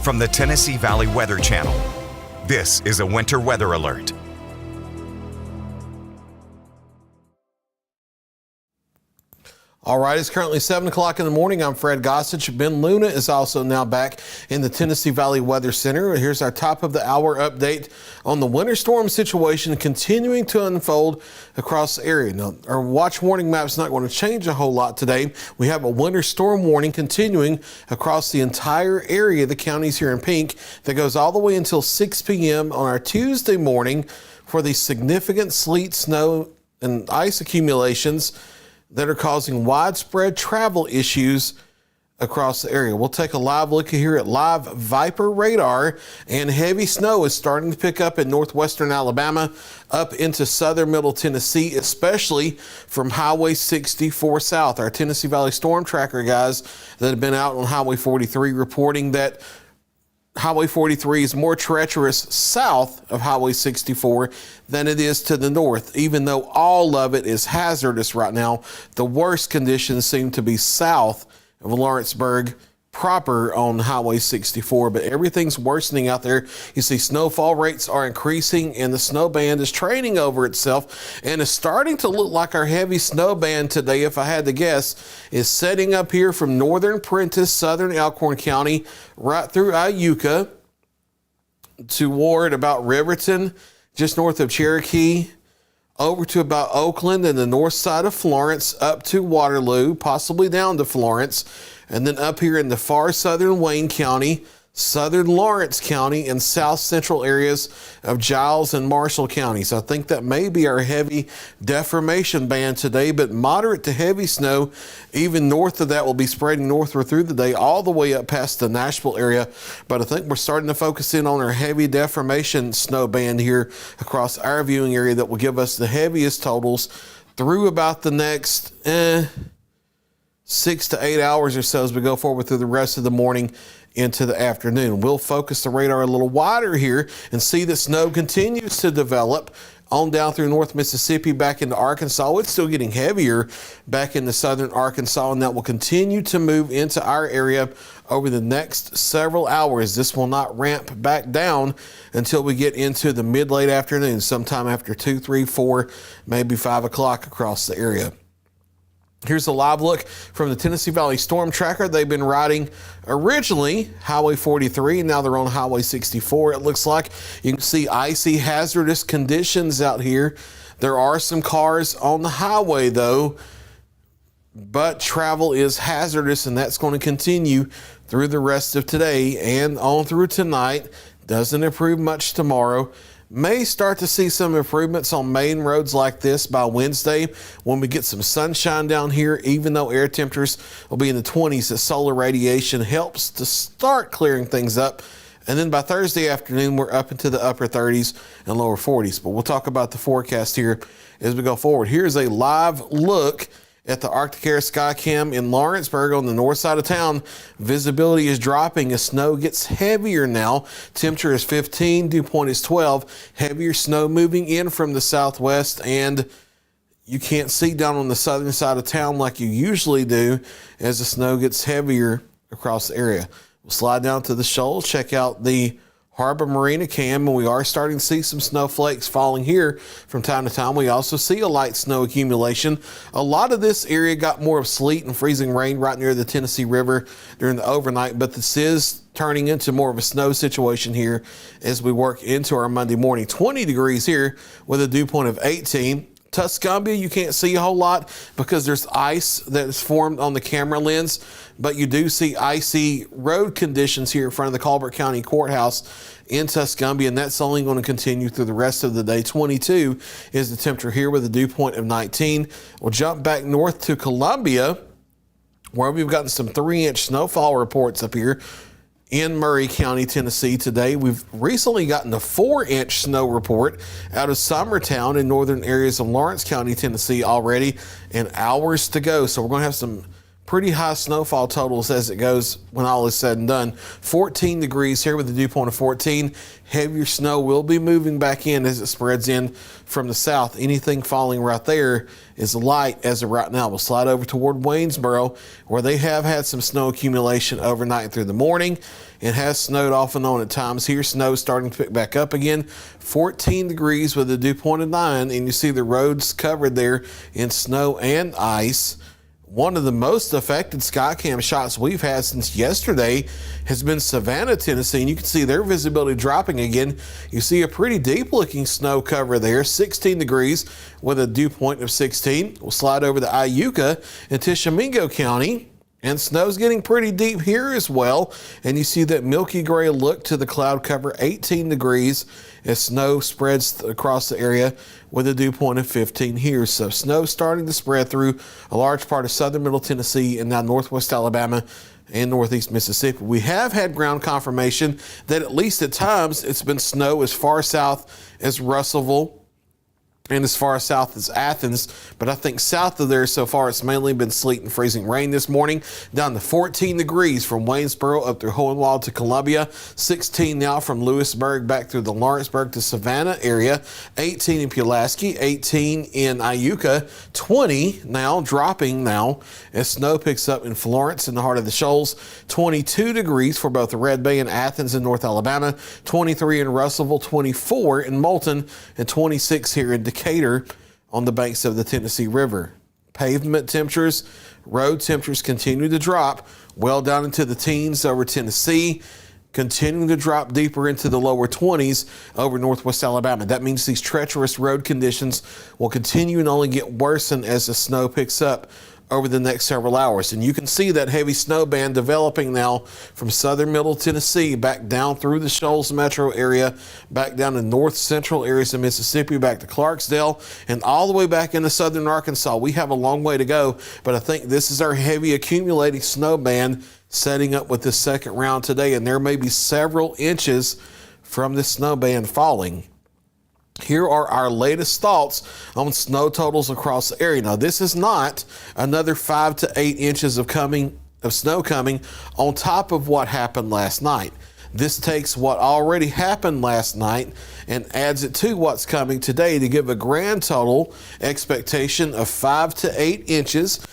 From the Tennessee Valley Weather Channel, this is a winter weather alert. All right, it's currently 7 o'clock in the morning. I'm Fred Gossage. Ben Luna is also now back in the Tennessee Valley Weather Center. Here's our top of the hour update on the winter storm situation continuing to unfold across the area. Now, our watch warning map's not going to change a whole lot today. We have a winter storm warning continuing across the entire area, the counties here in pink, that goes all the way until 6 p.m. on our Tuesday morning for the significant sleet, snow, and ice accumulations that are causing widespread travel issues across the area. We'll take a live look here at live Viper radar, and heavy snow is starting to pick up in northwestern Alabama up into southern middle Tennessee, especially from Highway 64 south. Our Tennessee Valley Storm Tracker guys that have been out on Highway 43 reporting that Highway 43 is more treacherous south of Highway 64 than it is to the north. Even though all of it is hazardous right now, the worst conditions seem to be south of Lawrenceburg proper on Highway 64, but everything's worsening out there. You see snowfall rates are increasing and the snow band is training over itself and is starting to look like our heavy snow band today, if I had to guess, is setting up here from northern Prentiss, southern Elkhorn County, right through Iuka toward about Riverton, just north of Cherokee, over to about Oakland and the north side of Florence, up to Waterloo, possibly down to Florence, and then up here in the far southern Wayne County, southern Lawrence County, and south central areas of Giles and Marshall counties. I think that may be our heavy deformation band today, but moderate to heavy snow even north of that will be spreading northward through the day all the way up past the Nashville area. But I think we're starting to focus in on our heavy deformation snow band here across our viewing area that will give us the heaviest totals through about the next 6 to 8 hours or so as we go forward through the rest of the morning into the afternoon. We'll focus the radar a little wider here and see that snow continues to develop on down through North Mississippi back into Arkansas. It's still getting heavier back into southern Arkansas, and that will continue to move into our area over the next several hours. This will not ramp back down until we get into the mid-late afternoon, sometime after 2, 3, 4, maybe 5 o'clock across the area. Here's a live look from the Tennessee Valley Storm Tracker. They've been riding originally Highway 43, and now they're on Highway 64. It looks like you can see icy, hazardous conditions out here. There are some cars on the highway, though, but travel is hazardous, and that's going to continue through the rest of today and on through tonight. Doesn't improve much tomorrow. May start to see some improvements on main roads like this by Wednesday when we get some sunshine down here, even though air temperatures will be in the 20s. The solar radiation helps to start clearing things up. And then by Thursday afternoon, we're up into the upper 30s and lower 40s. But we'll talk about the forecast here as we go forward. Here's a live look at the Arctic Air Skycam in Lawrenceburg on the north side of town. Visibility is dropping as snow gets heavier now. Temperature is 15, dew point is 12. Heavier snow moving in from the southwest, and you can't see down on the southern side of town like you usually do as the snow gets heavier across the area. We'll slide down to the shoals, check out the Harbor Marina cam, and we are starting to see some snowflakes falling here from time to time. We also see a light snow accumulation. A lot of this area got more of sleet and freezing rain right near the Tennessee River during the overnight, but this is turning into more of a snow situation here as we work into our Monday morning. 20 degrees here with a dew point of 18. Tuscumbia, you can't see a whole lot because there's ice that is formed on the camera lens, but you do see icy road conditions here in front of the Colbert County Courthouse in Tuscumbia, and that's only going to continue through the rest of the day. 22 is the temperature here with a dew point of 19. We'll jump back north to Columbia, where we've gotten some 3-inch snowfall reports up here in Murray County, Tennessee today. We've recently gotten a 4-inch snow report out of Summertown in northern areas of Lawrence County, Tennessee already, and hours to go. So we're going to have some pretty high snowfall totals as it goes when all is said and done. 14 degrees here with a dew point of 14. Heavier snow will be moving back in as it spreads in from the south. Anything falling right there is light as of right now. We'll slide over toward Waynesboro, where they have had some snow accumulation overnight through the morning. It has snowed off and on at times here. Snow starting to pick back up again. 14 degrees with a dew point of 9, and you see the roads covered there in snow and ice. One of the most affected Skycam shots we've had since yesterday has been Savannah, Tennessee, and you can see their visibility dropping again. You see a pretty deep-looking snow cover there, 16 degrees with a dew point of 16. We'll slide over to Iuka in Tishomingo County, and snow's getting pretty deep here as well, and you see that milky gray look to the cloud cover, 18 degrees as snow spreads across the area with a dew point of 15 here. So snow starting to spread through a large part of southern middle Tennessee and now northwest Alabama and northeast Mississippi. We have had ground confirmation that at least at times it's been snow as far south as Russellville and as far south as Athens, but I think south of there so far it's mainly been sleet and freezing rain this morning. Down to 14 degrees from Waynesboro up through Hohenwald to Columbia, 16 now from Lewisburg back through the Lawrenceburg to Savannah area, 18 in Pulaski, 18 in Iuka, 20 now dropping now as snow picks up in Florence in the heart of the Shoals, 22 degrees for both the Red Bay and Athens in North Alabama, 23 in Russellville, 24 in Moulton, and 26 here in Decatur on the banks of the Tennessee River. Pavement temperatures, road temperatures continue to drop well down into the teens over Tennessee, continuing to drop deeper into the lower 20s over northwest Alabama. That means these treacherous road conditions will continue and only get worsened as the snow picks up over the next several hours. And you can see that heavy snow band developing now from southern middle Tennessee back down through the Shoals metro area, back down to north central areas of Mississippi, back to Clarksdale, and all the way back into southern Arkansas. We have a long way to go, but I think this is our heavy accumulating snow band setting up with this second round today, and there may be several inches from this snow band falling. Here are our latest thoughts on snow totals across the area. Now, this is not another 5 to 8 inches of snow coming on top of what happened last night. This takes what already happened last night and adds it to what's coming today to give a grand total expectation of 5 to 8 inches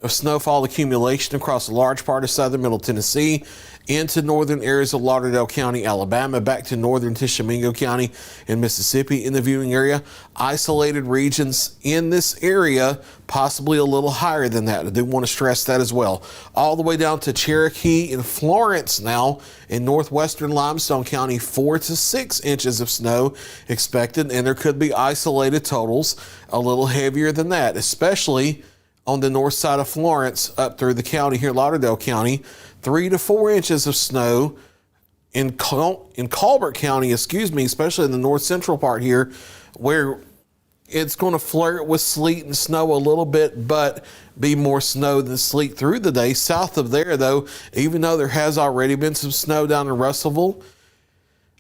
of snowfall accumulation across a large part of southern middle Tennessee into northern areas of Lauderdale County, Alabama, back to northern Tishomingo County and Mississippi in the viewing area. Isolated regions in this area, possibly a little higher than that. I do want to stress that as well. All the way down to Cherokee and Florence now in northwestern Limestone County, 4 to 6 inches of snow expected, and there could be isolated totals a little heavier than that, especially on the north side of Florence up through the county here, Lauderdale County, 3 to 4 inches of snow in Colbert County, especially in the north central part here, where it's going to flirt with sleet and snow a little bit, but be more snow than sleet through the day. South of there, though, even though there has already been some snow down in Russellville,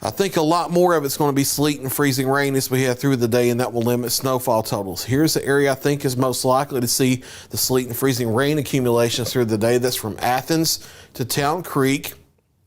I think a lot more of it's going to be sleet and freezing rain as we head through the day, and that will limit snowfall totals. Here's the area I think is most likely to see the sleet and freezing rain accumulations through the day. That's from Athens to Town Creek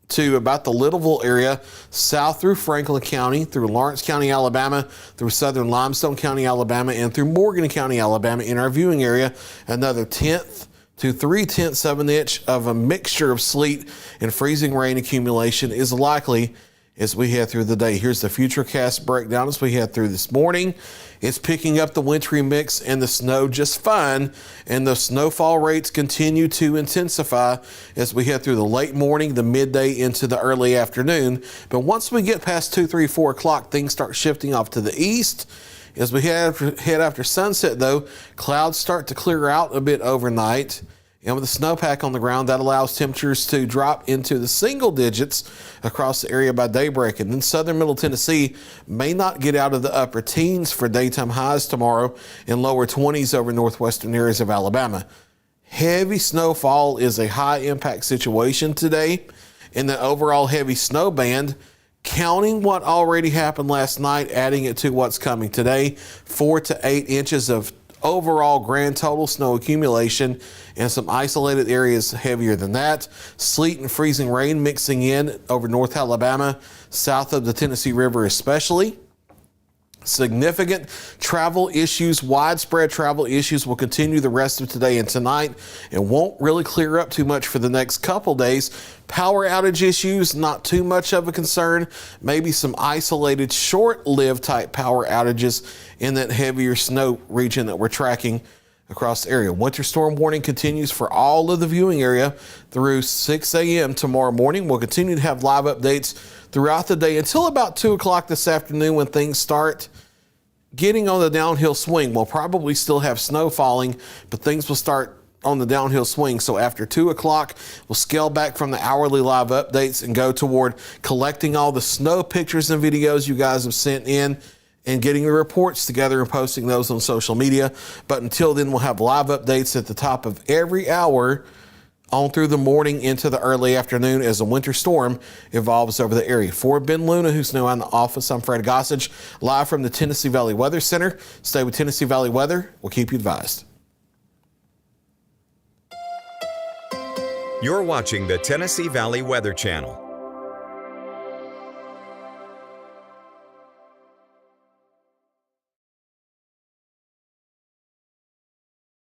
to about the Littleville area, south through Franklin County, through Lawrence County, Alabama, through southern Limestone County, Alabama, and through Morgan County, Alabama in our viewing area. Another 1/10 to 3/10 of an inch of a mixture of sleet and freezing rain accumulation is likely as we head through the day. Here's the Futurecast breakdown as we head through this morning. It's picking up the wintry mix and the snow just fine, and the snowfall rates continue to intensify as we head through the late morning, the midday, into the early afternoon. But once we get past 2, 3, 4 o'clock, things start shifting off to the east, As we head after sunset, though, clouds start to clear out a bit overnight. And with the snowpack on the ground, that allows temperatures to drop into the single digits across the area by daybreak. And then southern middle Tennessee may not get out of the upper teens for daytime highs tomorrow and lower 20s over northwestern areas of Alabama. Heavy snowfall is a high impact situation today in the overall heavy snow band. Counting what already happened last night, adding it to what's coming today, 4 to 8 inches of overall grand total snow accumulation, and some isolated areas heavier than that. Sleet and freezing rain mixing in over North Alabama, south of the Tennessee River especially. Significant travel issues, widespread travel issues will continue the rest of today and tonight and won't really clear up too much for the next couple days. Power outage issues, not too much of a concern. Maybe some isolated short-lived type power outages in that heavier snow region that we're tracking across the area. Winter storm warning continues for all of the viewing area through 6 a.m. tomorrow morning. We'll continue to have live updates throughout the day until about 2 o'clock this afternoon when things start getting on the downhill swing. We'll probably still have snow falling, but things will start on the downhill swing. So after 2 o'clock, we'll scale back from the hourly live updates and go toward collecting all the snow pictures and videos you guys have sent in and getting the reports together and posting those on social media. But until then, we'll have live updates at the top of every hour on through the morning into the early afternoon as a winter storm evolves over the area. For Ben Luna, who's now in the office, I'm Fred Gossage, live from the Tennessee Valley Weather Center. Stay with Tennessee Valley Weather. We'll keep you advised. You're watching the Tennessee Valley Weather Channel.